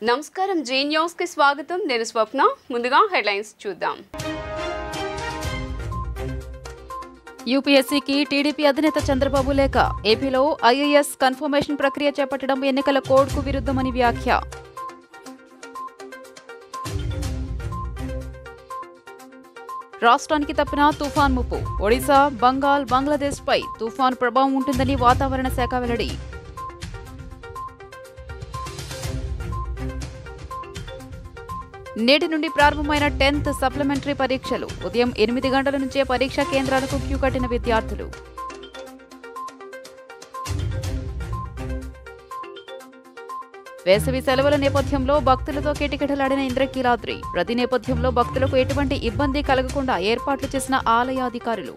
నమస్కారం G news కి స్వాగతం నేను స్వప్న ముందుగా హెడ్లైన్స్ చూద్దాం యూపీఎస్సీకి టీడీపీ అధినేత చంద్రబాబు లేఖ ఏపీలో ఐఏఎస్ కన్ఫర్మేషన్ ప్రక్రియ చేపట్టడం ఎన్నికల కోడ్కు విరుద్ధమని వ్యాఖ్య రాష్ట్రానికి తప్పిన తుఫాన్ ముప్పు ఒడిశా బంగాల్ బంగ్లాదేశ్పై తుఫాన్ ప్రభావం ఉంటుందని వాతావరణ శాఖ వెల్లడి నేటి నుండి ప్రారంభమైన 10th సప్లిమెంటరీ పరీక్షలు ఉదయం 8 గంటల నుంచే పరీక్షా కేంద్రాలకు క్యూ కట్టిన విద్యార్థులు వేసవి సెలవుల నేపథ్యంలో భక్తులతో కిటకిటలాడిన ఇంద్రకీలాద్రి రద్దీ నేపథ్యంలో భక్తులకు ఎటువంటి ఇబ్బంది కలగకుండా ఏర్పాట్లు చేసిన ఆలయాధికారులు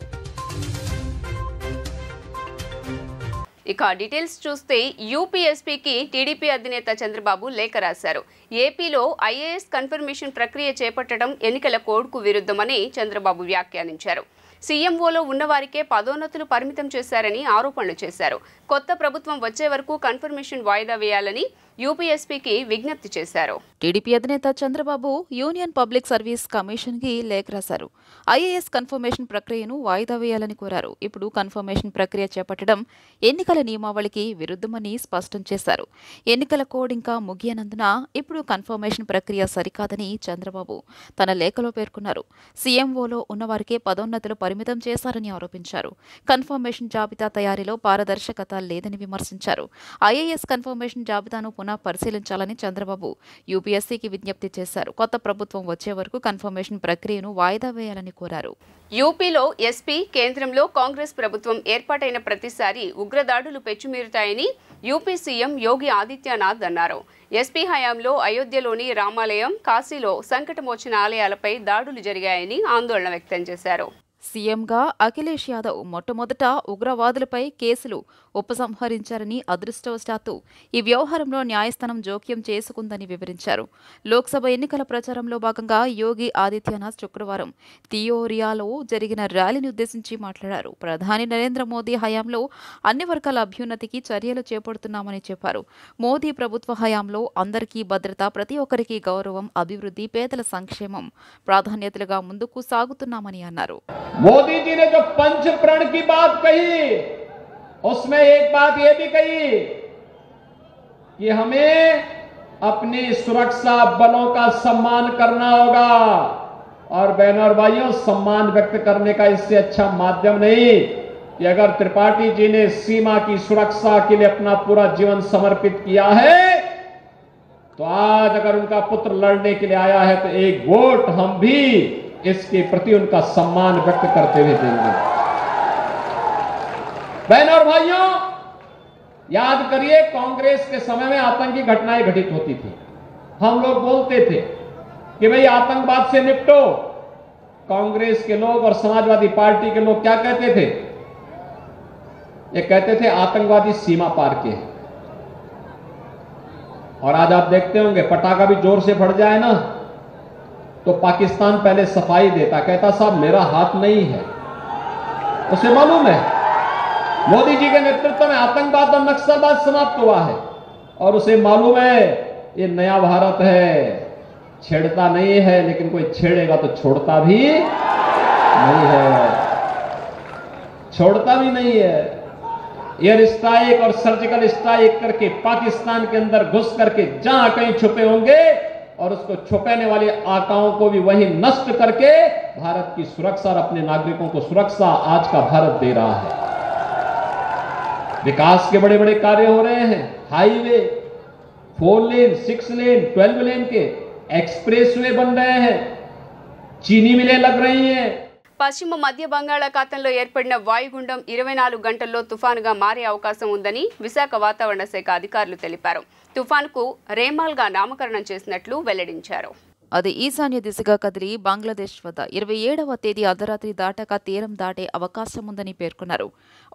ఇక డీటెయిల్స్ చూస్తే యూపీఎస్పీకి టీడీపీ అధినేత చంద్రబాబు లేఖ రాశారు. ఏపీలో ఐఏఎస్ కన్ఫర్మేషన్ ప్రక్రియ చేపట్టడం ఎన్నికల కోడ్కు విరుద్ధమని చంద్రబాబు వ్యాఖ్యానించారు. సీఎంఓలో ఉన్నవారికే పదోన్నతులు పరిమితం చేశారని ఆరోపణలు చేశారు. కొత్త ప్రభుత్వం వచ్చే వరకు కన్ఫర్మేషన్ వాయిదా వేయాలని యూపీఎస్పీకి విజ్ఞప్తి చేశారు. టీడీపీ అధినేత చంద్రబాబు యూనియన్ పబ్లిక్ సర్వీస్ కమిషన్కి లేఖ రాశారు. ఐఏఎస్ కన్ఫర్మేషన్ ప్రక్రియను వాయిదా వేయాలని కోరారు. ఇప్పుడు కన్ఫర్మేషన్ ప్రక్రియ చేపట్టడం ఎన్నికల నియమావళికి విరుద్ధమని స్పష్టం చేశారు. ఎన్నికల కోడ్ ఇంకా ముగియనందున ఇప్పుడు కన్ఫర్మేషన్ ప్రక్రియ సరికాదని చంద్రబాబు తన లేఖలో పేర్కొన్నారు. సీఎంఓలో ఉన్నవారికే పదోన్నతులు పరిమితం చేశారని ఆరోపించారు. కన్ఫర్మేషన్ జాబితా తయారీలో పారదర్శకత లేదని విమర్శించారు. ఐఏఎస్ కన్ఫర్మేషన్ జాబితాను పునః పరిశీలించాలని చంద్రబాబు యూపీఎస్సీకి విజ్ఞప్తి చేశారు. కొత్త ప్రభుత్వం వచ్చే వరకు కన్ఫర్మేషన్ ప్రక్రియను వాయిదా వేయాలని కోరారు. యూపీలో ఎస్పీ కేంద్రంలో కాంగ్రెస్ ప్రభుత్వం ఏర్పాటైన ప్రతిసారి ఉగ్రదాడులు పెచ్చుమీరుతాయని యూపీ సీఎం యోగి ఆదిత్యనాథ్ అన్నారు. ఎస్పీ హయాంలో అయోధ్యలోని రామాలయం, కాశీలో సంకటమోచిన ఆలయాలపై దాడులు జరిగాయని ఆందోళన వ్యక్తం చేశారు. సీఎంగా అఖిలేష్ యాదవ్ మొట్టమొదట ఉగ్రవాదులపై కేసులు ఉపసంహరించారని, అదృష్టవశాత్తు ఈ వ్యవహారంలో న్యాయస్థానం జోక్యం చేసుకుందని వివరించారు. లోక్సభ ఎన్నికల ప్రచారంలో భాగంగా యోగి ఆదిత్యనాథ్ శుక్రవారం థియోరియాలో జరిగిన ర్యాలీని ఉద్దేశించి మాట్లాడారు. ప్రధాని నరేంద్ర మోదీ హయాంలో అన్ని వర్గాల అభ్యున్నతికి చర్యలు చేపడుతున్నామని చెప్పారు. మోదీ ప్రభుత్వ హయాంలో అందరికీ భద్రత, ప్రతి ఒక్కరికి గౌరవం, అభివృద్ధి, పేదల సంక్షేమం ప్రాధాన్యతలుగా ముందుకు సాగుతున్నామని అన్నారు. मोदी जी ने जो पंच प्रण की बात कही उसमें एक बात यह भी कही कि हमें अपनी सुरक्षा बलों का सम्मान करना होगा और बहनों और भाइयों, सम्मान व्यक्त करने का इससे अच्छा माध्यम नहीं कि अगर त्रिपाठी जी ने सीमा की सुरक्षा के लिए अपना पूरा जीवन समर्पित किया है तो आज अगर उनका पुत्र लड़ने के लिए आया है तो एक वोट हम भी इसके प्रति उनका सम्मान व्यक्त करते हुए देंगे। बहनों और भाइयों, याद करिए कांग्रेस के समय में आतंकी घटनाएं घटित होती थी. हम लोग बोलते थे कि भाई आतंकवाद से निपटो. कांग्रेस के लोग और समाजवादी पार्टी के लोग क्या कहते थे? ये कहते थे आतंकवादी सीमा पार के हैं. और आज आप देखते होंगे पटाखा भी जोर से फट जाए ना तो पाकिस्तान पहले सफाई देता, कहता साहब मेरा हाथ नहीं है. उसे मालूम है मोदी जी के नेतृत्व में आतंकवाद और नक्सलवाद समाप्त हुआ है और उसे मालूम है ये नया भारत है, छेड़ता नहीं है लेकिन कोई छेड़ेगा तो छोड़ता भी नहीं है, छोड़ता भी नहीं है. एयर स्ट्राइक और सर्जिकल स्ट्राइक करके पाकिस्तान के अंदर घुस करके जहां कहीं छुपे होंगे और उसको छुपाने वाले आकाओं को भी वही नष्ट करके भारत की सुरक्षा और अपने नागरिकों को सुरक्षा आज का भारत दे रहा है. विकास के बड़े बड़े कार्य हो रहे हैं. हाईवे 4 लेन, 6 लेन, 12 लेन के एक्सप्रेसवे बन रहे हैं. चीनी मिलें लग रही हैं. పశ్చిమ మధ్య బంగాళాఖాతంలో ఏర్పడిన వాయుగుండం 24 గంటల్లో తుఫానుగా మారే అవకాశం ఉందని విశాఖ వాతావరణ శాఖ అధికారులు తెలిపారు. తుఫానుకు రేమాల్గా నామకరణం చేసినట్లు వెల్లడించారు. అది ఈశాన్య దిశగా కదిలి బంగ్లాదేశ్ వద్ద 27వ తేదీ అర్ధరాత్రి దాటాక తీరం దాటే అవకాశం ఉందని పేర్కొన్నారు.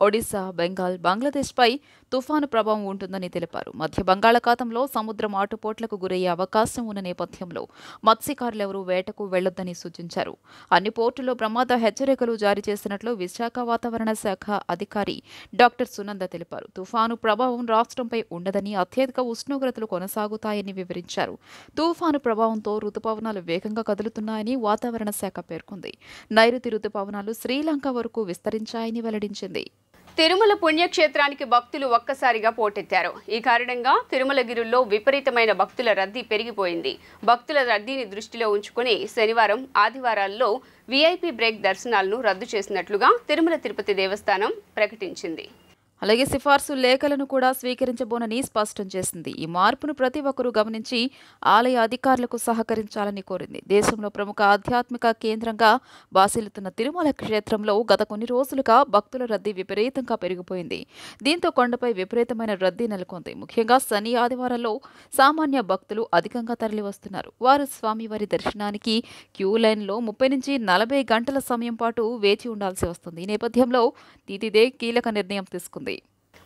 ఒడిశా, బెంగాల్, బంగ్లాదేశ్పై తుఫాను ప్రభావం ఉంటుందని తెలిపారు. మధ్య బంగాళాఖాతంలో సముద్రం ఆటుపోట్లకు గురయ్యే అవకాశం ఉన్న నేపథ్యంలో మత్స్యకారులెవరూ వేటకు వెళ్లొద్దని సూచించారు. అన్ని పోర్టుల్లో ప్రమాద హెచ్చరికలు జారీ చేసినట్లు విశాఖ వాతావరణ శాఖ అధికారి డాక్టర్ సునంద తెలిపారు. తుఫాను ప్రభావం రాష్ట్రంపై ఉండదని, అత్యధిక ఉష్ణోగ్రతలు కొనసాగుతాయని వివరించారు. తుఫాను ప్రభావంతో రుతుపవనాలు వేగంగా కదులుతున్నాయని వాతావరణ శాఖ పేర్కొంది. నైరుతి రుతుపవనాలు శ్రీలంక వరకు విస్తరించాయని వెల్లడించింది. తిరుమల పుణ్యక్షేత్రానికి భక్తులు ఒక్కసారిగా పోటెత్తారు. ఈ కారణంగా తిరుమలగిరుల్లో విపరీతమైన భక్తుల రద్దీ పెరిగిపోయింది. భక్తుల రద్దీని దృష్టిలో ఉంచుకుని శనివారం, ఆదివారాల్లో వీఐపీ బ్రేక్ దర్శనాలను రద్దు చేసినట్లుగా తిరుమల తిరుపతి దేవస్థానం ప్రకటించింది. అలాగే సిఫార్సు లేఖలను కూడా స్వీకరించబోనని స్పష్టం చేసింది. ఈ మార్పును ప్రతి ఒక్కరూ గమనించి ఆలయ అధికారులకు సహకరించాలని కోరింది. దేశంలో ప్రముఖ ఆధ్యాత్మిక కేంద్రంగా బాసిల్లుతున్న తిరుమల క్షేత్రంలో గత కొన్ని రోజులుగా భక్తుల రద్దీ విపరీతంగా పెరిగిపోయింది. దీంతో కొండపై విపరీతమైన రద్దీ నెలకొంది. ముఖ్యంగా శని, ఆదివారాల్లో సామాన్య భక్తులు అధికంగా తరలివస్తున్నారు. వారు స్వామివారి దర్శనానికి క్యూ లైన్లో 30 నుంచి 40 గంటల సమయం పాటు వేచి ఉండాల్సి వస్తుంది. ఈ నేపథ్యంలో టీటీడీ కీలక నిర్ణయం తీసుకుంది.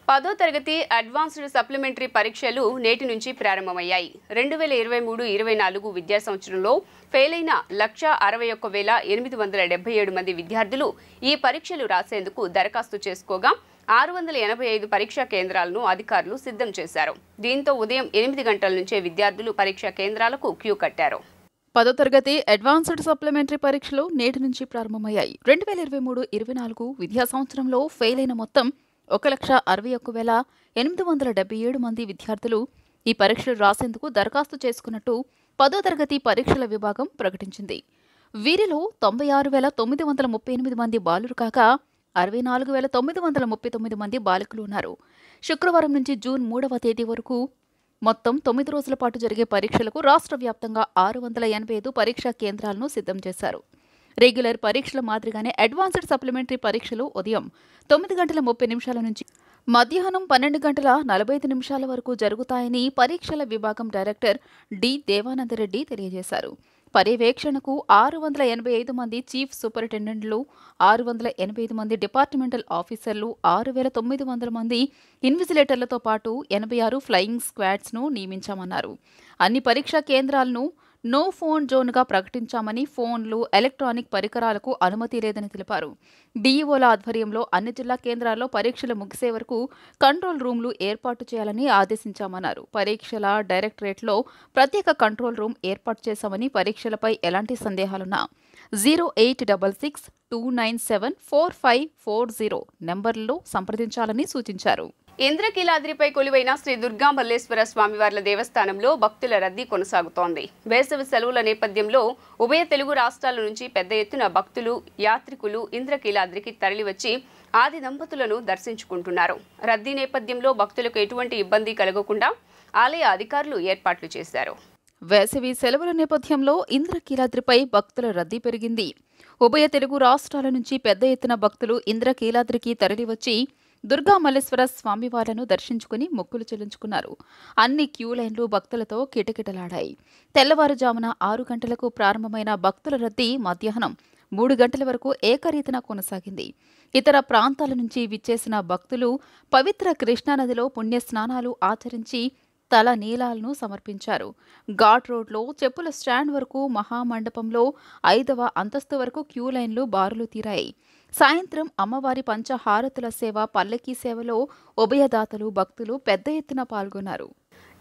10వ తరగతి అడ్వాన్స్డ్ సప్లిమెంటరీ పరీక్షలు నేటి నుంచి ప్రారంభమయ్యాయి. 2023-24 విద్యా సంవత్సరంలో ఫెయిల్ అయిన 161,877 మంది విద్యార్థులు ఈ పరీక్షలు రాసేందుకు దరఖాస్తు చేసుకోగా 685 పరీక్షా కేంద్రాలను అధికారులు సిద్ధం చేశారు. దీంతో ఉదయం 8 గంటల నుంచే విద్యార్థులు పరీక్షా కేంద్రాలకు క్యూ కట్టారు. 10వ తరగతి అడ్వాన్స్డ్ సప్లిమెంటరీ పరీక్షలు నేటి నుంచి ప్రారంభమయ్యాయి. 2023-24 విద్యా సంవత్సరంలో ఫెయిల్ అయిన మొత్తం 1,61,877 మంది విద్యార్థులు ఈ పరీక్షలు రాసేందుకు దరఖాస్తు చేసుకున్నట్టు 10వ తరగతి పరీక్షల విభాగం ప్రకటించింది. వీరిలో 96,938 మంది బాలురు కాగా 64,939 మంది బాలికలు ఉన్నారు. శుక్రవారం నుంచి జూన్ 3వ తేదీ వరకు మొత్తం 9 రోజుల పాటు జరిగే పరీక్షలకు రాష్ట్ర వ్యాప్తంగా 685 పరీక్షా కేంద్రాలను సిద్ధం చేశారు. రెగ్యులర్ పరీక్షల మాదిరిగానే అడ్వాన్స్డ్ సప్లిమెంటరీ పరీక్షలు ఉదయం 9:30 నుంచి మధ్యాహ్నం 12:45 వరకు జరుగుతాయని పరీక్షల విభాగం డైరెక్టర్ డి దేవానందరెడ్డి తెలియజేశారు. పర్యవేక్షణకు 685 మంది చీఫ్ సూపరింటెండెంట్లు, 685 మంది డిపార్ట్మెంటల్ ఆఫీసర్లు, 6,900 మంది ఇన్విజిలేటర్లతో పాటు 86 ఫ్లయింగ్ స్క్వాడ్స్ను నియమించామన్నారు. అన్ని పరీక్షా కేంద్రాలను నో ఫోన్ జోన్గా ప్రకటించామని, ఫోన్లు, ఎలక్ట్రానిక్ పరికరాలకు అనుమతి లేదని తెలిపారు. డీఈఓల ఆధ్వర్యంలో అన్ని జిల్లా కేంద్రాల్లో పరీక్షలు ముగిసే వరకు కంట్రోల్ రూమ్లు ఏర్పాటు చేయాలని ఆదేశించామన్నారు. పరీక్షల డైరెక్టరేట్లో ప్రత్యేక కంట్రోల్ రూమ్ ఏర్పాటు చేశామని, పరీక్షలపై ఎలాంటి సందేహాలున్నా 0866-297-4540 నెంబర్లలో సంప్రదించాలని సూచించారు. ఇంద్రకీలాద్రిపై కొలువైన శ్రీ దుర్గా మల్లేశ్వర స్వామివార్ల దేవస్థానంలో భక్తుల రద్దీ కొనసాగుతోంది. వేసవి సెలవుల నేపథ్యంలో ఉభయ తెలుగు రాష్ట్రాల నుంచి పెద్ద ఎత్తున భక్తులు, యాత్రికులు ఇంద్రకీలాద్రికి తరలివచ్చి ఆది దంపతులను దర్శించుకుంటున్నారు. రద్దీ నేపథ్యంలో భక్తులకు ఎటువంటి ఇబ్బంది కలగకుండా ఆలయ అధికారులు ఏర్పాట్లు చేశారు. వేసవి సెలవుల నేపథ్యంలో ఇంద్రకీలాద్రిపై భక్తుల రద్దీ పెరిగింది. ఉభయ తెలుగు రాష్ట్రాల నుంచి పెద్ద ఎత్తున భక్తులు ఇంద్రకీలాద్రికి తరలివచ్చి దుర్గా మల్లేశ్వర స్వామివార్లను దర్శించుకుని మొక్కులు చెల్లించుకున్నారు. అన్ని క్యూ లైన్లు భక్తులతో కిటకిటలాడాయి. తెల్లవారుజామున 6 గంటలకు ప్రారంభమైన భక్తుల రద్దీ మధ్యాహ్నం 3 గంటల వరకు ఏకరీతిన కొనసాగింది. ఇతర ప్రాంతాల నుంచి విచ్చేసిన భక్తులు పవిత్ర కృష్ణానదిలో పుణ్యస్నానాలు ఆచరించి తల నీలాలను సమర్పించారు. ఘాట్ రోడ్లో చెప్పుల స్టాండ్ వరకు, మహామండపంలో 5వ అంతస్తు వరకు క్యూ లైన్లు బారులు తీరాయి. సాయంత్రం అమ్మవారి పంచహారతుల సేవ, పల్లకీ సేవలో ఉభయదాతలు, భక్తులు పెద్ద ఎత్తున పాల్గొన్నారు.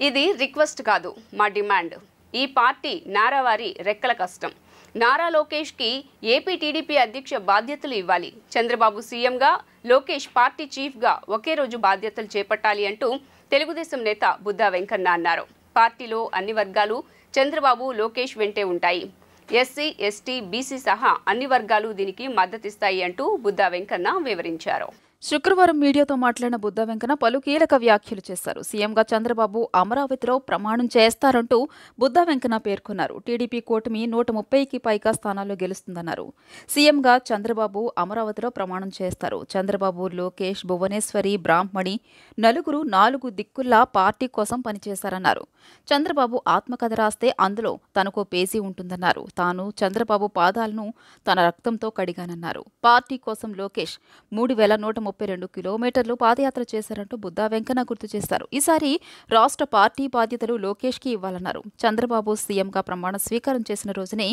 ఇది రిక్వెస్ట్ కాదు, మా డిమాండ్. ఈ పార్టీ నారావారి రెక్కల కష్టం. నారా లోకేష్ కి ఏపీ టీడీపీ అధ్యక్ష బాధ్యతలు ఇవ్వాలి. చంద్రబాబు సీఎంగా, లోకేష్ పార్టీ చీఫ్గా ఒకే రోజు బాధ్యతలు చేపట్టాలి అంటూ తెలుగుదేశం నేత బుద్దా వెంకన్న అన్నారు. పార్టీలో అన్ని వర్గాలు చంద్రబాబు, లోకేష్ వెంటే ఉంటాయి. ఎస్సీ, ఎస్టీ, బీసీ సహా అన్ని వర్గాలు దీనికి మద్దతిస్తాయి అంటూ బుద్దా వెంకన్న వివరించారు. శుక్రవారం మీడియాతో మాట్లాడిన బుద్దా వెంకన్న పలు కీలక వ్యాఖ్యలు చేశారు. సీఎంగా చంద్రబాబు అమరావతిలో ప్రమాణం చేస్తారంటూ బుద్దా వెంకన్న పేర్కొన్నారు. టీడీపీ కూటమి 130కి పైగా స్థానాల్లో గెలుస్తుందన్నారు. సీఎంగా చంద్రబాబు అమరావతిలో ప్రమాణం చేస్తారు. చంద్రబాబు, లోకేష్, భువనేశ్వరి, బ్రాహ్మణి నలుగురు 4 దిక్కుల్లా పార్టీ కోసం పనిచేశారన్నారు. చంద్రబాబు ఆత్మకథ రాస్తే అందులో తనకో పేజీ ఉంటుందన్నారు. తాను చంద్రబాబు పాదాలను తన రక్తంతో కడిగానన్నారు. పార్టీ కోసం లోకేష్ 3,130 32 కిలోమీటర్లు పాదయాత్ర చేశారంటూ బుద్దా వెంకన్న గుర్తు చేశారు. ఈసారి రాష్ట్ర పార్టీ బాధ్యతలు లోకేష్కి ఇవ్వాలన్నారు. చంద్రబాబు సీఎంగా ప్రమాణ స్వీకారం చేసిన రోజునే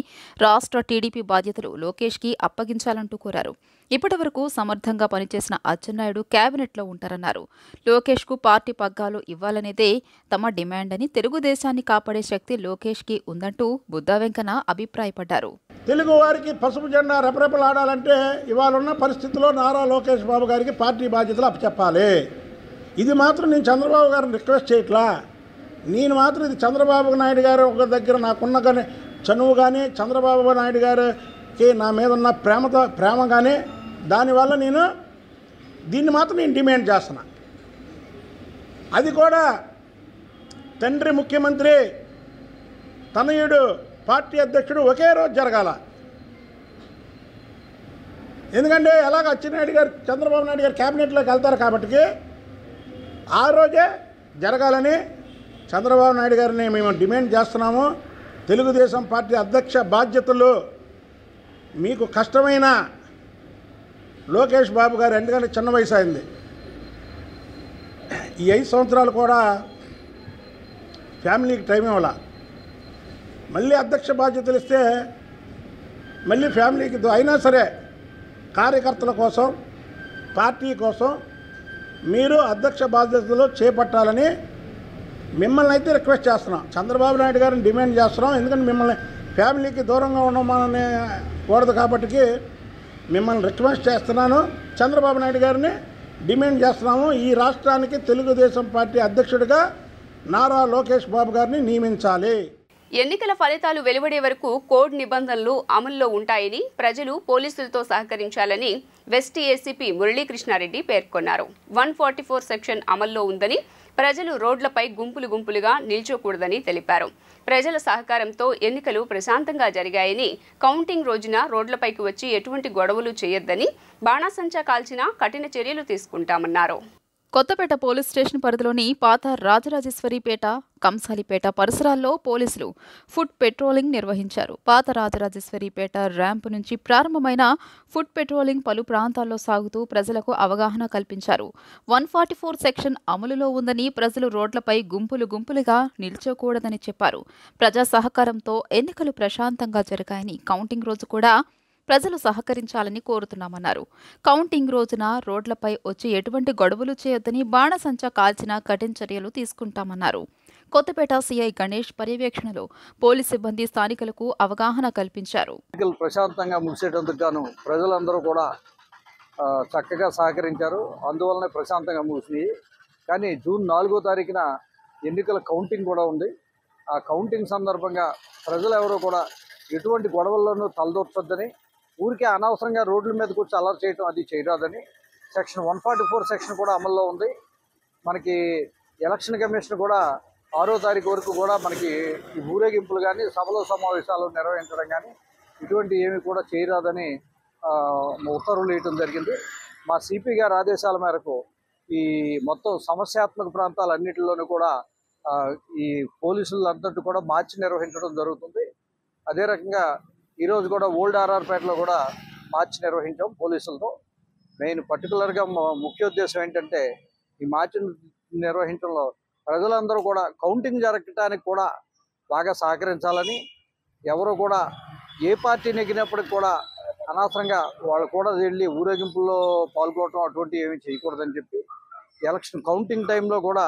రాష్ట్ర టీడీపీ బాధ్యతలు లోకేష్కి అప్పగించాలంటూ కోరారు. ఇప్పటివరకు సమర్థంగా పనిచేసిన అచ్చెన్నాయుడు కేబినెట్లో ఉంటారన్నారు. లోకేష్కు పార్టీ పగ్గాలు ఇవ్వాలనేదే తమ డిమాండ్ అని, తెలుగుదేశాన్ని కాపాడే శక్తి లోకేష్కి ఉందంటూ బుద్దా వెంకన్న అభిప్రాయపడ్డారు. తెలుగు వారికి పసుపు జెండా రెపరెపలాడాలంటే ఇవాళ ఉన్న పరిస్థితుల్లో నారా లోకేష్ బాబు గారికి పార్టీ బాధ్యతలు అప్పచెప్పాలి. ఇది మాత్రం నేను చంద్రబాబు గారిని రిక్వెస్ట్ చేయట్లా. నేను మాత్రం ఇది చంద్రబాబు నాయుడు గారు ఒక దగ్గర నాకున్న కానీ చనువు కానీ చంద్రబాబు నాయుడు గారికి నా మీద ఉన్న ప్రేమ కానీ దానివల్ల నేను దీన్ని మాత్రం నేను డిమాండ్ చేస్తున్నా. అది కూడా తండ్రి ముఖ్యమంత్రి, తనయుడు పార్టీ అధ్యక్షుడు ఒకే రోజు జరగాల. ఎందుకంటే ఎలాగ అచ్చెన్నాయుడు గారు చంద్రబాబు నాయుడు గారు క్యాబినెట్లోకి వెళ్తారు కాబట్టి ఆ రోజే జరగాలని చంద్రబాబు నాయుడు గారిని మేము డిమాండ్ చేస్తున్నాము. తెలుగుదేశం పార్టీ అధ్యక్ష బాధ్యతలు మీకు కష్టమైన లోకేష్ బాబు గారు, ఎందుకంటే చిన్న వయసు అయింది, ఈ 5 సంవత్సరాలు కూడా ఫ్యామిలీకి టైం ఇవ్వాల. మళ్ళీ అధ్యక్ష బాధ్యతలు ఇస్తే మళ్ళీ ఫ్యామిలీకి అయినా సరే కార్యకర్తల కోసం, పార్టీ కోసం మీరు అధ్యక్ష బాధ్యతలు చేపట్టాలని మిమ్మల్ని అయితే రిక్వెస్ట్ చేస్తున్నాం. చంద్రబాబు నాయుడు గారిని డిమాండ్ చేస్తున్నాం. ఎందుకంటే మిమ్మల్ని ఫ్యామిలీకి దూరంగా ఉండమని కూడదు కాబట్టి మిమ్మల్ని రిక్వెస్ట్ చేస్తున్నాను. చంద్రబాబు నాయుడు గారిని డిమాండ్ చేస్తున్నాము. ఈ రాష్ట్రానికి తెలుగుదేశం పార్టీ అధ్యక్షుడిగా నారా లోకేష్ బాబు గారిని నియమించాలి. ఎన్నికల ఫలితాలు వెలువడే వరకు కోడ్ నిబంధనలు అమల్లో ఉంటాయని, ప్రజలు పోలీసులతో సహకరించాలని వెస్ట్ ఏసీపీ మురళీకృష్ణారెడ్డి పేర్కొన్నారు. 144 సెక్షన్ అమల్లో ఉందని, ప్రజలు రోడ్లపై గుంపులుగా నిల్చోకూడదని తెలిపారు. ప్రజల సహకారంతో ఎన్నికలు ప్రశాంతంగా జరిగాయని, కౌంటింగ్ రోజున రోడ్లపైకి వచ్చి ఎటువంటి గొడవలు చేయొద్దని, బాణాసంచా కాల్చినా కఠిన చర్యలు తీసుకుంటామన్నారు. కొత్తపేట పోలీస్ స్టేషన్ పరిధిలోని పాత రాజరాజేశ్వరిపేట, కంసాలిపేట పరిసరాల్లో పోలీసులు ఫుట్ పెట్రోలింగ్ నిర్వహించారు. పాత రాజరాజేశ్వరిపేట ర్యాంపు నుంచి ప్రారంభమైన ఫుట్ పెట్రోలింగ్ పలు ప్రాంతాల్లో సాగుతూ ప్రజలకు అవగాహన కల్పించారు. 144 సెక్షన్ అమలులో ఉందని, ప్రజలు రోడ్లపై గుంపులుగా నిల్చోకూడదని చెప్పారు. ప్రజా సహకారంతో ఎన్నికలు ప్రశాంతంగా జరిగాయని, కౌంటింగ్ రోజు కూడా ప్రజలు సహకరించాలని కోరుతున్నామన్నారు. కౌంటింగ్ రోజున రోడ్లపై వచ్చి ఎటువంటి గొడవలు చేయొద్దని, బాణసంచా కాల్చిన కఠిన చర్యలు తీసుకుంటామన్నారు. కొత్తపేట సీఐ గణేష్ పర్యవేక్షణలో పోలీస్ సిబ్బంది స్థానికులకు అవగాహన కల్పించారు. ఎన్నికలు ప్రశాంతంగా ముగిసేటందుకు గాను ప్రజలందరూ కూడా చక్కగా సహకరించారు. అందువల్లనే ప్రశాంతంగా ముగిసింది. కానీ జూన్ 4వ తారీఖున ఎన్నికల కౌంటింగ్ కూడా ఉంది. ఆ కౌంటింగ్ సందర్భంగా ప్రజలు ఎవరో కూడా ఎటువంటి గొడవల్లోనూ తలదొచ్చొద్దని, ఊరికే అనవసరంగా రోడ్ల మీదకి వచ్చి అలర్ట్ చేయడం అది చేయరాదని సెక్షన్ 144 సెక్షన్ కూడా అమల్లో ఉంది. మనకి ఎలక్షన్ కమిషన్ కూడా 6వ తారీఖు వరకు కూడా మనకి ఈ ఊరేగింపులు కానీ, సభలు సమావేశాలు నిర్వహించడం కానీ ఇటువంటి ఏమి కూడా చేయరాదని ఉత్తర్వులు ఇవ్వడం జరిగింది. మా సిపి గారి ఆదేశాల మేరకు ఈ మొత్తం సమస్యాత్మక ప్రాంతాలన్నింటిలోనూ కూడా ఈ పోలీసులందరూ కూడా మార్చి నిర్వహించడం జరుగుతుంది. అదే రకంగా ఈరోజు కూడా ఓల్డ్ ఆర్ఆర్పేటలో కూడా మార్చి నిర్వహించాం పోలీసులతో. మెయిన్ పర్టికులర్గా ముఖ్య ఉద్దేశం ఏంటంటే ఈ మార్చి నిర్వహించడంలో ప్రజలందరూ కూడా కౌంటింగ్ జరగటానికి కూడా బాగా సహకరించాలని, ఎవరు కూడా ఏ పార్టీ నెగ్గినప్పటికి కూడా అనవసరంగా వాళ్ళు కూడా వెళ్ళి ఊరేగింపుల్లో పాల్గొనడం అటువంటి ఏమీ చేయకూడదని చెప్పి, ఎలక్షన్ కౌంటింగ్ టైంలో కూడా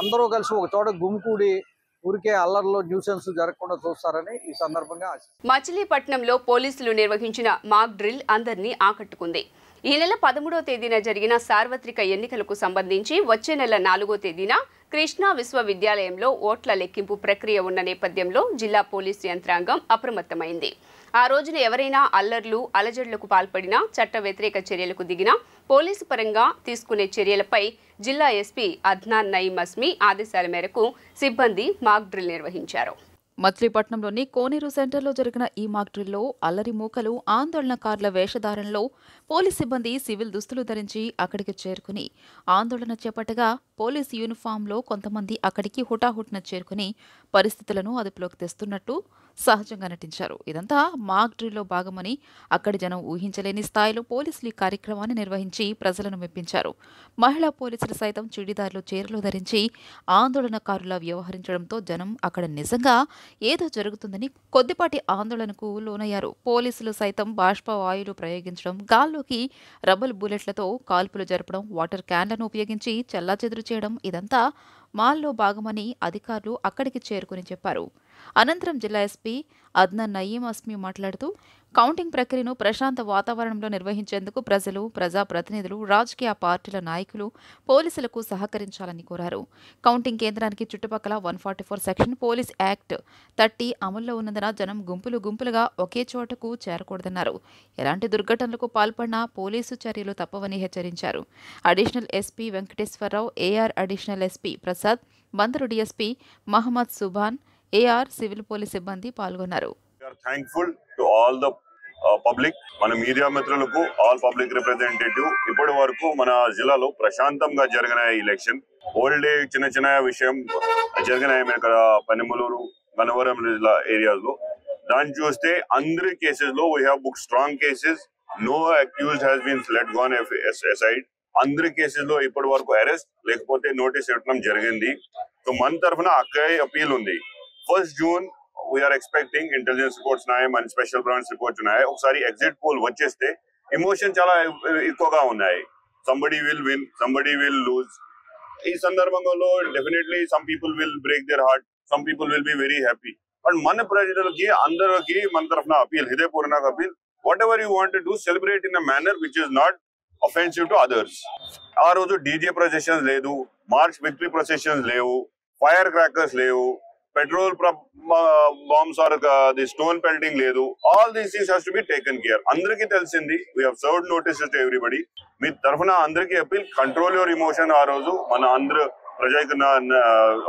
అందరూ కలిసి ఒక చోట గుమికూడి ఊరికే అల్లర్లో న్యూసెన్స్ జరగకుండా చూస్తారని ఈ సందర్భంగా మచిలీపట్నంలో పోలీసులు నిర్వహించిన మాక్ డ్రిల్ అందరినీ ఆకట్టుకుంది. ఈ నెల 13వ తేదీన జరిగిన సార్వత్రిక ఎన్నికలకు సంబంధించి వచ్చే నెల 4వ తేదీన కృష్ణా విశ్వవిద్యాలయంలో ఓట్ల లెక్కింపు ప్రక్రియ ఉన్న నేపథ్యంలో జిల్లా పోలీసు యంత్రాంగం అప్రమత్తమైంది. ఆ రోజున ఎవరైనా అల్లర్లు, అలజడులకు పాల్పడినా, చట్ట వ్యతిరేక చర్యలకు దిగినా పోలీసు పరంగా తీసుకునే చర్యలపై జిల్లా ఎస్పీ అద్నాన్ నయీం అస్మీ ఆదేశాల మేరకు సిబ్బంది మాక్ డ్రిల్ నిర్వహించారు. మచిలీపట్నంలోని కోనేరు సెంటర్లో జరిగిన ఈ మాక్ డ్రిల్లో అల్లరి మూకలు, ఆందోళనకారుల వేషధారణలో పోలీస్ సిబ్బంది సివిల్ దుస్తులు ధరించి అక్కడికి చేరుకుని ఆందోళన చేపట్టగా, పోలీస్ యూనిఫామ్లో కొంతమంది అక్కడికి హుటాహుటిన చేరుకుని పరిస్థితులను అదుపులోకి తెస్తున్నట్టు సహజంగా నటించారు. ఇదంతా మాక్ డ్రిల్లో భాగమని, అక్కడి జనం ఊహించలేని స్థాయిలో పోలీసులు ఈ కార్యక్రమాన్ని నిర్వహించి ప్రజలను మెప్పించారు. మహిళా పోలీసులు సైతం చుడిదార్లు, చీరలు ధరించి ఆందోళనకారులా వ్యవహరించడంతో జనం అక్కడ నిజంగా ఏదో జరుగుతుందని కొద్దిపాటి ఆందోళనకు లోనయ్యారు. పోలీసులు సైతం బాష్పవాయువులు ప్రయోగించడం, గాల్లోకి రబ్బర్ బుల్లెట్లతో కాల్పులు జరపడం, వాటర్ క్యాన్లను ఉపయోగించి చెల్లాచెదురు చేయడం ఇదంతా మాల్లో భాగమని అధికారులు అక్కడికి చేరుకుని చెప్పారు. అనంతరం జిల్లా ఎస్పీ అద్నాన్ నయీం అస్మి మాట్లాడుతూ కౌంటింగ్ ప్రక్రియను ప్రశాంత వాతావరణంలో నిర్వహించేందుకు ప్రజలు, ప్రజాప్రతినిధులు, రాజకీయ పార్టీల నాయకులు పోలీసులకు సహకరించాలని కోరారు. కౌంటింగ్ కేంద్రానికి చుట్టుపక్కల 144 సెక్షన్ పోలీస్ యాక్ట్ 30 అమల్లో ఉన్నందున జనం గుంపులుగా ఒకే చోటకు చేరకూడదన్నారు. ఎలాంటి దుర్ఘటనలకు పాల్పడినా పోలీసు చర్యలు తప్పవని హెచ్చరించారు. Additional SP Venkateswararao, AR additional SP Prasad, Bandaru DSP Mohammed Subhan, AR civil police సిబ్బంది పాల్గొన్నారు. Thankful to all the public, మన మీడియా మిత్రులకు, ఆల్ పబ్లిక్ రిప్రజెంటేటివ్. ఇప్పటి వరకు మన జిల్లాలో ప్రశాంతంగా జరిగిన ఎలక్షన్. ఓల్డ్ చిన్న విషయం జరిగినాయి ఇక్కడ పనిమలూరు, గన్నవరం ఏరియాస్ లో. దాన్ని చూస్తే అందరి కేసెస్ లో we have book strong cases. No accused has been let gone aside. అందరి కేసెస్ లో ఇప్పటి వరకు అరెస్ట్ లేకపోతే నోటీస్ ఇవ్వడం జరిగింది. సో మన తరఫున అక్కడే అపీల్ ఉంది. 1 June we are expecting intelligence reports ఉన్నాయి, మన స్పెషల్ బ్రాంచ్ రిపోర్ట్స్ ఉన్నాయి. ఒకసారి ఎగ్జిట్ పోల్ వచ్చేస్తే ఎమోషన్ చాలా ఎక్కువగా ఉన్నాయి. Somebody will win, somebody will lose. ఈ సందర్భంలో definitely some people will break their heart, some people will be very happy. But మన ప్రజలకి అందరికి మన తరఫున అపీల్, హృదయపూర్వక appeal, whatever you want to do, celebrate in a manner which is not offensive to others. ఆ రోజు DJ processions లేదు, march victory processions లేవు, ఫైర్ క్రాకర్స్ లేవు, petrol bombs or the stone pelting లేదు. All these things has to be taken care. అందరికీ తెలిసింది. We have served notices to everybody. మీ తరఫున అందరికీ అపీల్, కంట్రోల్ యువర్ ఇమోషన్. ఆ రోజు మన అందరూ ప్రజలకు,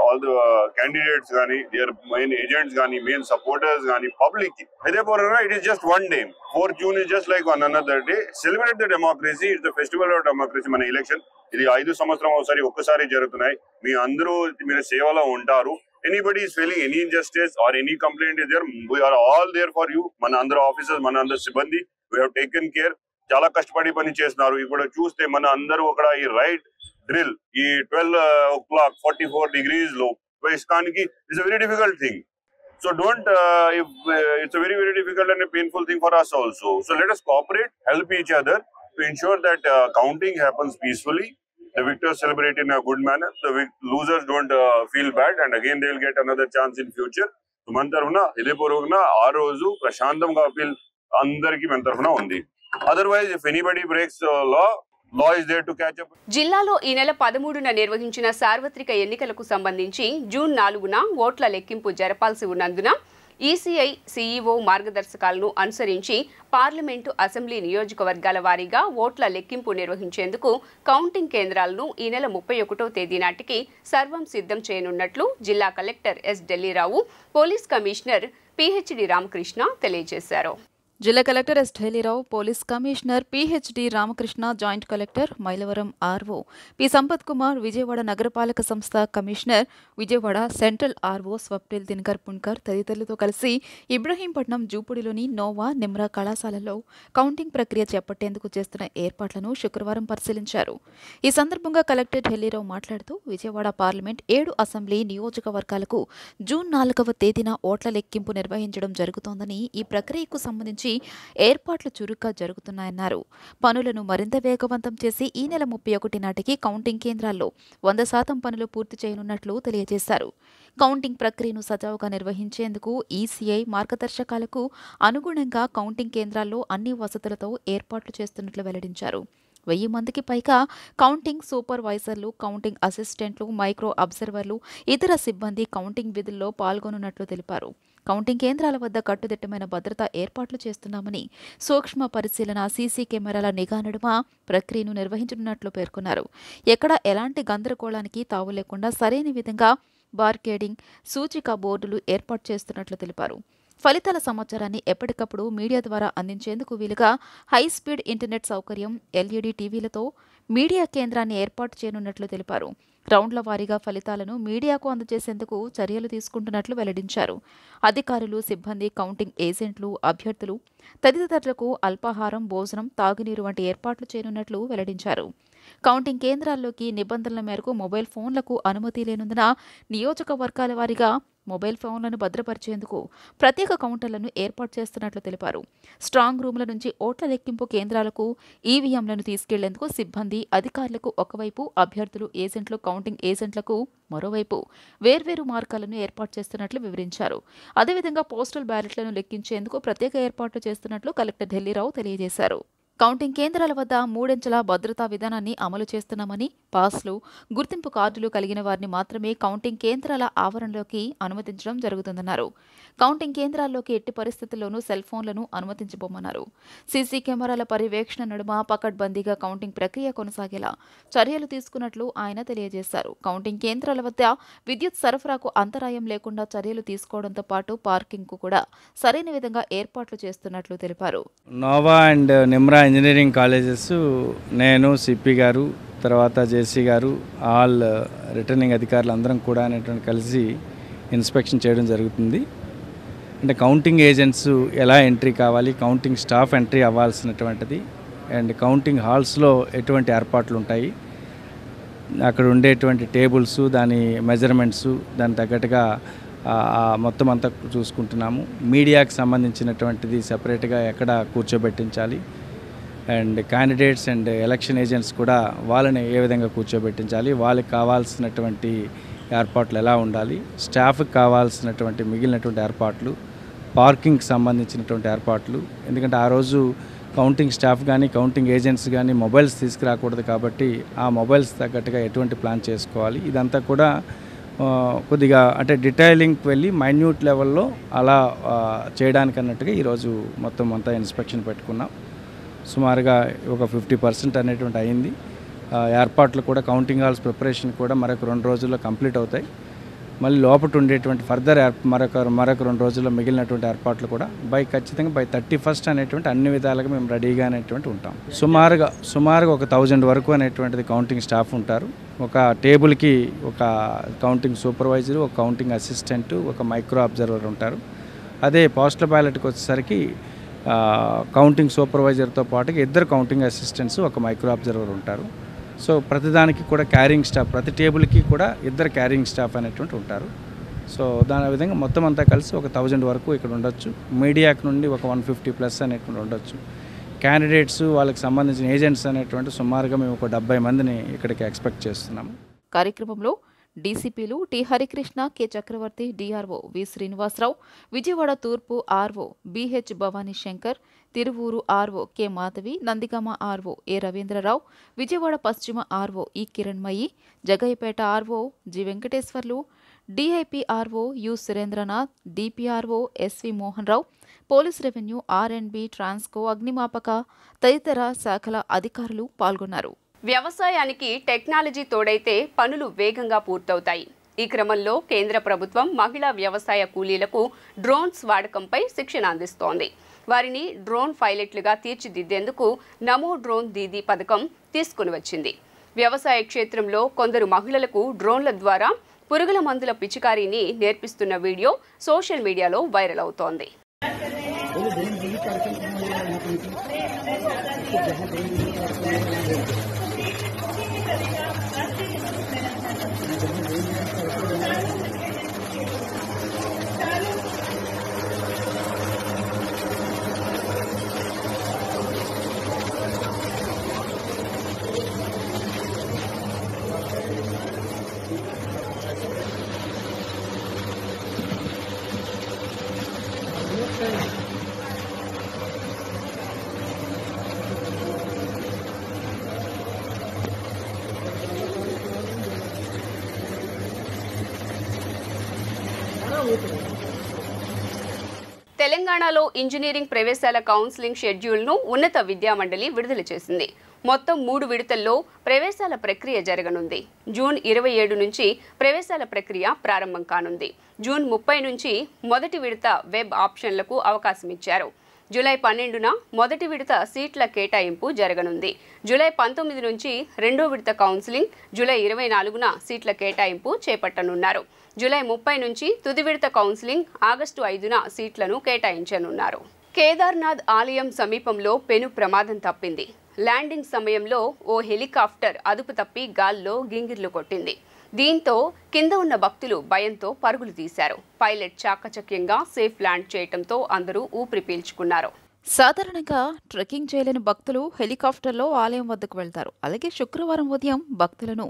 ఆల్ ద క్యాండిడేట్స్ కానీ, దేర్ మెయిన్ ఏజెంట్స్ కానీ, మెయిన్ సపోర్టర్స్ కానీ, పబ్లిక్ కి హృదయపూర్వకంగా it is just 1 day. 4th June is just like another day. Celebrate the democracy. It's the festival of democracy. మన ఎలక్షన్ ఇది 5 సంవత్సరం ఒక్కసారి జరుగుతున్నాయి. మీ అందరూ మీరు సేవలో ఉంటారు. Anybody is feeling any injustice or any complaint is there, we are all there for you. మన అందరూ ఆఫీసర్స్, మన అందరూ సిబ్బంది, we have taken care. చాలా కష్టపడి పని చేస్తున్నారు. ఇప్పుడు చూస్తే మన అందరూ అక్కడ ఈ రైట్ డ్రిల్, ఈ 12:44 degrees లో వేసుకోవడానికి it's a very difficult thing. So don't, it's a very, very difficult and a painful thing for us also. So let us cooperate, help each other to ensure that counting happens peacefully. The victors celebrate in a good manner. The losers don't feel bad, and again they will get another chance in future. So మన తరఫున హృదయపూర్వకంగా ఆ రోజు ప్రశాంతంగా appeal అందరికీ మన తరఫున ఉంది. Otherwise, if anybody breaks law is there to catch up. జిల్లాలో ఈ నెల 13న నిర్వహించిన సార్వత్రిక ఎన్నికలకు సంబంధించి జూన్ 4న ఓట్ల లెక్కింపు జరపాల్సి ఉన్నందున ఈసీఐ సీఈఓ మార్గదర్శకాలను అనుసరించి పార్లమెంటు, అసెంబ్లీ నియోజకవర్గాల వారీగా ఓట్ల లెక్కింపు నిర్వహించేందుకు కౌంటింగ్ కేంద్రాలను ఈ నెల 31వ తేదీ నాటికి సర్వం సిద్ధం చేయనున్నట్లు జిల్లా collector S Dilli Rao, police commissioner PhD Ramakrishna తెలియజేశారు. జిల్లా collector S Dilli Rao, police commissioner PhD Ramakrishna, joint collector Mylavaram RO P Sampath Kumar, Vijayawada నగరపాలక సంస్థ commissioner, Vijayawada central RO Swapnil Dinkar Punkar తదితరులతో కలిసి ఇబ్రహీంపట్నం జూపుడిలోని నోవా నిమ్రా కళాశాలలో కౌంటింగ్ ప్రక్రియ చేపట్టేందుకు చేస్తున్న ఏర్పాట్లను శుక్రవారం పరిశీలించారు. ఈ సందర్భంగా కలెక్టర్ ఢిల్లీరావు మాట్లాడుతూ విజయవాడ పార్లమెంట్, 7 అసెంబ్లీ నియోజకవర్గాలకు జూన్ 4వ తేదీన ఓట్ల లెక్కింపు నిర్వహించడం జరుగుతోందని, ఈ ప్రక్రియకు సంబంధించి ఏర్పాట్లు చురుగ్గా జరుగుతున్నాయన్నారు. పనులను మరింత వేగవంతం చేసి ఈ నెల 31 నాటికి కౌంటింగ్ కేంద్రాల్లో 100% పనులు పూర్తి చేయనున్నట్లు తెలియజేశారు. కౌంటింగ్ ప్రక్రియను సజావుగా నిర్వహించేందుకు ఈసీఐ మార్గదర్శకాలకు అనుగుణంగా కౌంటింగ్ కేంద్రాల్లో అన్ని వసతులతో ఏర్పాట్లు చేస్తున్నట్లు వెల్లడించారు. 1000 మందికి పైగా కౌంటింగ్ సూపర్వైజర్లు, కౌంటింగ్ అసిస్టెంట్లు, మైక్రో అబ్జర్వర్లు, ఇతర సిబ్బంది కౌంటింగ్ విధుల్లో పాల్గొనున్నట్లు తెలిపారు. కౌంటింగ్ కేంద్రాల వద్ద కట్టుదిట్టమైన భద్రతా ఏర్పాట్లు చేస్తున్నామని, సూక్ష్మ పరిశీలన, సీసీ కెమెరాల నిఘా నడుమ ప్రక్రియను నిర్వహించనున్నట్లు పేర్కొన్నారు. ఎక్కడా ఎలాంటి గందరగోళానికి తావు లేకుండా సరైన విధంగా బార్కేడింగ్, సూచిక బోర్డులు ఏర్పాటు చేస్తున్నట్లు తెలిపారు. ఫలితాల సమాచారాన్ని ఎప్పటికప్పుడు మీడియా ద్వారా అందించేందుకు వీలుగా హైస్పీడ్ ఇంటర్నెట్ సౌకర్యం, ఎల్ఈడీ టీవీలతో మీడియా కేంద్రాన్ని ఏర్పాటు చేయనున్నట్లు తెలిపారు. రౌండ్ల వారీగా ఫలితాలను మీడియాకు అందజేసేందుకు చర్యలు తీసుకుంటున్నట్లు వెల్లడించారు. అధికారులు, సిబ్బంది, కౌంటింగ్ ఏజెంట్లు, అభ్యర్థులు తదితరులకు అల్పాహారం, భోజనం, తాగునీరు వంటి ఏర్పాట్లు చేయనున్నట్లు వెల్లడించారు. కౌంటింగ్ కేంద్రాల్లోకి నిబంధనల మేరకు మొబైల్ ఫోన్లకు అనుమతి లేనందున నియోజకవర్గాల వారీగా మొబైల్ ఫోన్లను భద్రపరిచేందుకు ప్రత్యేక కౌంటర్లను ఏర్పాటు చేస్తున్నట్లు తెలిపారు. స్ట్రాంగ్ రూమ్ల నుంచి ఓట్ల లెక్కింపు కేంద్రాలకు ఈవీఎంలను తీసుకెళ్లేందుకు సిబ్బంది, అధికారులకు ఒకవైపు, అభ్యర్థులు, ఏజెంట్లు, కౌంటింగ్ ఏజెంట్లకు మరోవైపు వేర్వేరు మార్గాలను ఏర్పాటు చేస్తున్నట్లు వివరించారు. అదేవిధంగా పోస్టల్ బ్యాలెట్లను లెక్కించేందుకు ప్రత్యేక ఏర్పాట్లు చేస్తున్నట్లు కలెక్టర్ ఢిల్లీరావు తెలియజేశారు. కౌంటింగ్ కేంద్రాల వద్ద 3 అంచెల భద్రతా విధానాన్ని అమలు చేస్తున్నామని, పాస్లు, గుర్తింపు కార్డులు కలిగిన వారిని మాత్రమే కౌంటింగ్ కేంద్రాల ఆవరణలోకి అనుమతించడం జరుగుతుందన్నారు. కౌంటింగ్ కేంద్రాల్లోకి ఎట్టి పరిస్థితుల్లోనూ సెల్ ఫోన్లను అనుమతించబోమన్నారు. సీసీ కెమెరాల పర్యవేక్షణ నడుమ పకడ్బందీగా కౌంటింగ్ ప్రక్రియ కొనసాగేలా చర్యలు తీసుకున్నట్లు ఆయన తెలియజేశారు. కౌంటింగ్ కేంద్రాల వద్ద విద్యుత్ సరఫరాకు అంతరాయం లేకుండా చర్యలు తీసుకోవడంతో పాటు పార్కింగ్కు కూడా సరైన విధంగా ఏర్పాట్లు చేస్తున్నట్లు తెలిపారు. Nova and Nimra engineering colleges, నేను, సిపి గారు, తర్వాత జేసీ గారు, ఆల్ రిటర్నింగ్ అధికారులు అందరం కూడా కలిసి ఇన్స్పెక్షన్ చేయడం జరుగుతుంది. అంటే కౌంటింగ్ ఏజెంట్స్ ఎలా ఎంట్రీ కావాలి, కౌంటింగ్ స్టాఫ్ ఎంట్రీ అవ్వాల్సినటువంటిది, అండ్ కౌంటింగ్ హాల్స్లో ఎటువంటి ఏర్పాట్లు ఉంటాయి, అక్కడ ఉండేటువంటి టేబుల్స్, దాని మెజర్మెంట్స్, దాని తగ్గట్టుగా మొత్తం అంతా చూసుకుంటున్నాము. మీడియాకి సంబంధించినటువంటిది సెపరేట్గా ఎక్కడ కూర్చోబెట్టించాలి, and candidates and election agents కూడా వాళ్ళని ఏ విధంగా కూర్చోబెట్టించాలి, వాళ్ళకి కావాల్సినటువంటి ఏర్పాట్లు ఎలా ఉండాలి, స్టాఫ్కి కావాల్సినటువంటి మిగిలినటువంటి ఏర్పాట్లు, పార్కింగ్కి సంబంధించినటువంటి ఏర్పాట్లు. ఎందుకంటే ఆ రోజు కౌంటింగ్ స్టాఫ్ కానీ కౌంటింగ్ ఏజెంట్స్ కానీ మొబైల్స్ తీసుకురాకూడదు కాబట్టి ఆ మొబైల్స్ తగ్గట్టుగా ఎటువంటి ప్లాన్ చేసుకోవాలి, ఇదంతా కూడా కొద్దిగా అంటే డీటెయిలింగ్కి వెళ్ళి మైన్యూట్ లెవెల్లో అలా చేయడానికి అన్నట్టుగా ఈరోజు మొత్తం అంతా ఇన్స్పెక్షన్ పెట్టుకున్నాం. సుమారుగా ఒక 50% అనేటువంటి అయింది. ఏర్పాట్లు కూడా కౌంటింగ్ హాల్స్ ప్రిపరేషన్ కూడా మరొక 2 రోజుల్లో కంప్లీట్ అవుతాయి. మళ్ళీ లోపల ఉండేటువంటి ఫర్దర్ మరొక 2 రోజుల్లో మిగిలినటువంటి ఏర్పాట్లు కూడా ఖచ్చితంగా బై 31st అనేటువంటి అన్ని విధాలుగా మేము రెడీగా అనేటువంటి ఉంటాం. సుమారుగా ఒక 1000 వరకు అనేటువంటిది కౌంటింగ్ స్టాఫ్ ఉంటారు. ఒక టేబుల్కి ఒక కౌంటింగ్ సూపర్వైజరు, ఒక కౌంటింగ్ అసిస్టెంటు, ఒక మైక్రో అబ్జర్వర్ ఉంటారు. అదే పోస్టల్ బ్యాలెట్కి వచ్చేసరికి కౌంటింగ్ సూపర్వైజర్తో పాటు 2 కౌంటింగ్ అసిస్టెంట్స్, ఒక మైక్రో అబ్జర్వర్ ఉంటారు. సో ప్రతిదానికి కూడా క్యారింగ్ స్టాఫ్, ప్రతి టేబుల్కి కూడా 2 క్యారింగ్ స్టాఫ్ అనేటువంటి ఉంటారు. సో దాని విధంగా మొత్తం అంతా కలిసి ఒక 1000 వరకు ఇక్కడ ఉండొచ్చు. మీడియాకి నుండి ఒక 150+ అనేటువంటి ఉండొచ్చు. క్యాండిడేట్స్, వాళ్ళకి సంబంధించిన ఏజెంట్స్ అనేటువంటి సుమారుగా మేము ఒక 70 మందిని ఇక్కడికి ఎక్స్పెక్ట్ చేస్తున్నాము. కార్యక్రమంలో డీసీపీలు T Harikrishna, K Chakravarthi, DRO V Srinivasa Rao, Vijayawada తూర్పు RO BH Bhavani Shankar, Tiruvuru RO K Madhavi, Nandigama RO A Ravindra Rao, Vijayawada పశ్చిమ RO E Kiranmayi, Jaggayyapeta RO G Venkateswarlu, DIP RO U Surendranath, DPRO SV Mohan Rao, police revenue, R and B, Transco, అగ్నిమాపక తదితర శాఖల అధికారులు పాల్గొన్నారు. వ్యవసాయానికి టెక్నాలజీ తోడైతే పనులు వేగంగా పూర్తవుతాయి. ఈ క్రమంలో కేంద్ర ప్రభుత్వం మహిళా వ్యవసాయ కూలీలకు డ్రోన్స్ వాడకంపై శిక్షణ అందిస్తోంది. వారిని డ్రోన్ పైలట్లుగా తీర్చిదిద్దేందుకు నమో డ్రోన్ దీదీ పథకం తీసుకుని వచ్చింది. వ్యవసాయ క్షేత్రంలో కొందరు మహిళలకు డ్రోన్ల ద్వారా పురుగుల మందుల పిచికారీని నేర్పిస్తున్న వీడియో సోషల్ మీడియాలో వైరల్ అవుతోంది. తెలంగాణలో ఇంజనీరింగ్ ప్రవేశాల కౌన్సిలింగ్ షెడ్యూల్ను ఉన్నత విద్యామండలి విడుదల చేసింది. మొత్తం 3 విడతల్లో ప్రవేశాల ప్రక్రియ జరగనుంది. జూన్ 27 నుంచి ప్రవేశాల ప్రక్రియ ప్రారంభం కానుంది. జూన్ 30 నుంచి మొదటి విడత వెబ్ ఆప్షన్లకు అవకాశం ఇచ్చారు. జూలై 12న మొదటి విడత సీట్ల కేటాయింపు జరగనుంది. జూలై 19 నుంచి రెండో విడత కౌన్సిలింగ్, జూలై 24న సీట్ల కేటాయింపు చేపట్టనున్నారు. జూలై 30 నుంచి తుది విడత కౌన్సిలింగ్, ఆగస్టు 5న సీట్లను కేటాయించనున్నారు. కేదార్నాథ్ ఆలయం సమీపంలో పెను ప్రమాదం తప్పింది. ల్యాండింగ్ సమయంలో ఓ హెలికాప్టర్ అదుపు తప్పి గాల్లో గింగిర్లు కొట్టింది. దీంతో కింద ఉన్న భక్తులు భయంతో పరుగులు తీశారు. పైలట్ చాకచక్యంగా సేఫ్ ల్యాండ్ చేయడంతో అందరూ ఊపిరి పీల్చుకున్నారు. సాధారణంగా ట్రెక్కింగ్ చేయలేని భక్తులు హెలికాప్టర్లో ఆలయం వద్దకు వెళ్తారు. అలాగే శుక్రవారం ఉదయం భక్తులను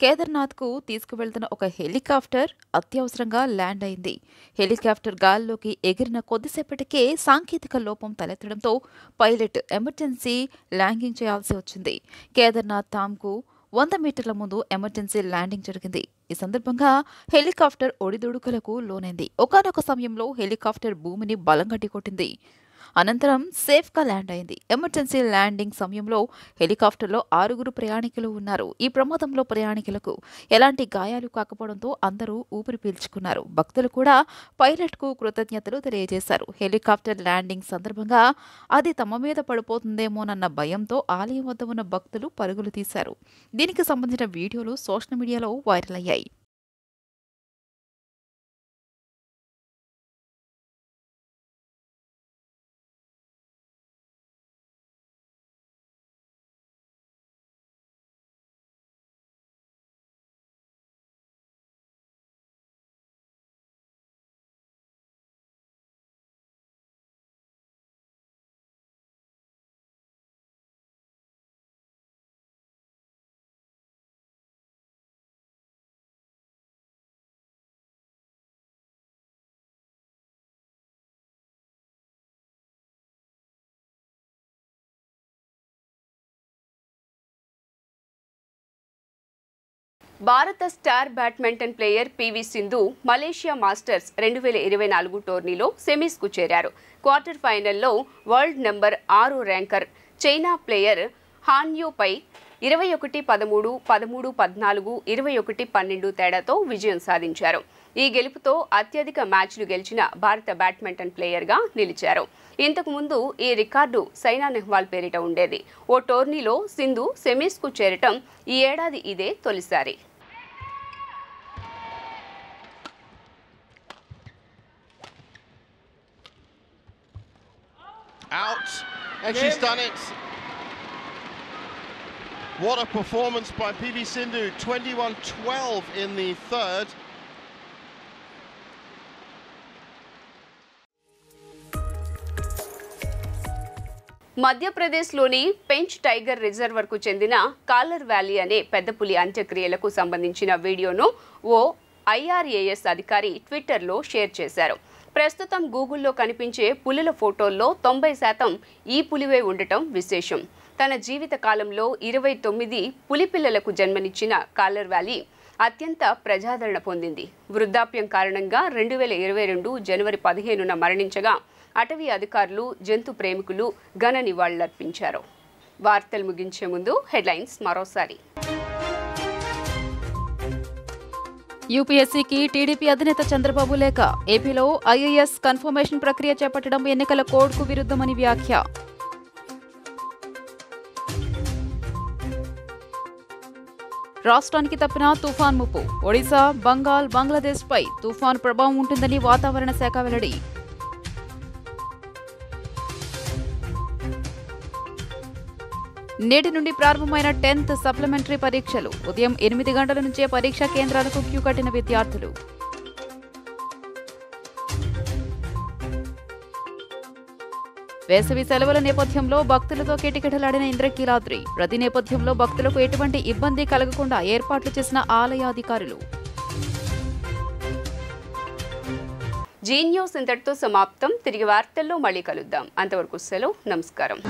కేదార్నాథ్కు తీసుకువెళ్తున్న ఒక హెలికాప్టర్ అత్యవసరంగా ల్యాండ్ అయింది. హెలికాప్టర్ గాల్లోకి ఎగిరిన కొద్దిసేపటికే సాంకేతిక లోపం తలెత్తడంతో పైలట్ ఎమర్జెన్సీ ల్యాండింగ్ చేయాల్సి వచ్చింది. కేదార్నాథ్ ధామ్కు 100 మీటర్ల ముందు ఎమర్జెన్సీ ల్యాండింగ్ జరిగింది. ఈ సందర్భంగా హెలికాప్టర్ ఒడిదుడుకులకు లోనైంది. ఒకానొక సమయంలో హెలికాప్టర్ భూమిని బలంగా ఢీకొట్టింది. అనంతరం సేఫ్గా ల్యాండ్ అయింది. ఎమర్జెన్సీ ల్యాండింగ్ సమయంలో హెలికాప్టర్లో 6 ప్రయాణికులు ఉన్నారు. ఈ ప్రమాదంలో ప్రయాణికులకు ఎలాంటి గాయాలు కాకపోవడంతో అందరూ ఊపిరి పీల్చుకున్నారు. భక్తులు కూడా పైలట్కు కృతజ్ఞతలు తెలియజేశారు. హెలికాప్టర్ ల్యాండింగ్ సందర్భంగా అది తమ మీద పడిపోతుందేమోనన్న భయంతో ఆలయం వద్ద ఉన్న భక్తులు పరుగులు తీశారు. దీనికి సంబంధించిన వీడియోలు సోషల్ మీడియాలో వైరల్ అయ్యాయి. భారత star badminton player PV Sindhu Malaysia Masters 2024 టోర్నీలో సెమీస్కు చేరారు. క్వార్టర్ ఫైనల్లో world number 6 ranker China player హాన్యూపై 21-13, 13-14, 21-12 తేడాతో విజయం సాధించారు. ఈ గెలుపుతో అత్యధిక మ్యాచ్లు గెలిచిన భారత బ్యాడ్మింటన్ ప్లేయర్గా నిలిచారు. ఇంతకు ముందు ఈ రికార్డు సైనా నెహ్వాల్ పేరిట ఉండేది. ఓ టోర్నీలో సింధు సెమీస్కు చేరటం ఈ ఏడాది ఇదే తొలిసారి. Out, and she's done it. What a performance by PV Sindhu, 21-12 in the third. మధ్యప్రదేశ్లోని పెంచ్ టైగర్ రిజర్వర్కు చెందిన కాలర్ వ్యాలీ అనే పెద్ద పులి అంత్యక్రియలకు సంబంధించిన వీడియోను ఓ IRAS అధికారి ట్విట్టర్లో షేర్ చేశారు. ప్రస్తుతం గూగుల్లో కనిపించే పులుల ఫోటోల్లో 90% ఈ పులివే ఉండటం విశేషం. తన జీవిత కాలంలో 29 పులి పిల్లలకు జన్మనిచ్చిన కాలర్ వ్యాలీ అత్యంత ప్రజాదరణ పొందింది. వృద్ధాప్యం కారణంగా 2022 జనవరి 15న మరణించగా అటవీ అధికారులు, జంతు ప్రేమికులు ఘన నివాళులర్పించారు. వార్తలు ముగించే ముందు హెడ్లైన్స్ మరోసారి. యూపీఎస్సీకి టీడీపీ అధినేత చంద్రబాబు లేఖ. ఏపీలో IAS కన్ఫర్మేషన్ ప్రక్రియ చేపట్టడం ఎన్నికల కోడ్కు విరుద్ధమని వ్యాఖ్య. రాష్ట్రానికి తప్పిన తుఫాన్ ముప్పు. ఒడిశా, బంగాల్, బంగ్లాదేశ్పై తుఫాను ప్రభావం ఉంటుందని వాతావరణ శాఖ వెల్లడి. నేటి నుండి ప్రారంభమైన 10th సప్లిమెంటరీ పరీక్షలు. ఉదయం 8 గంటల నుంచే పరీక్షా కేంద్రాలకు క్యూ కట్టిన విద్యార్థులు. వేసవి సెలవుల నేపథ్యంలో భక్తులతో కిటకిటలాడిన ఇంద్రకీలాద్రి. రద్దీ నేపథ్యంలో భక్తులకు ఎటువంటి ఇబ్బంది కలగకుండా ఏర్పాట్లు చేసిన ఆలయాధికారులు. జీ న్యూస్ ఇంతటితో సమాప్తం. తిరిగి వార్తల్లో మళ్ళీ కలుద్దాం. అంతవరకు సెలవు. నమస్కారం.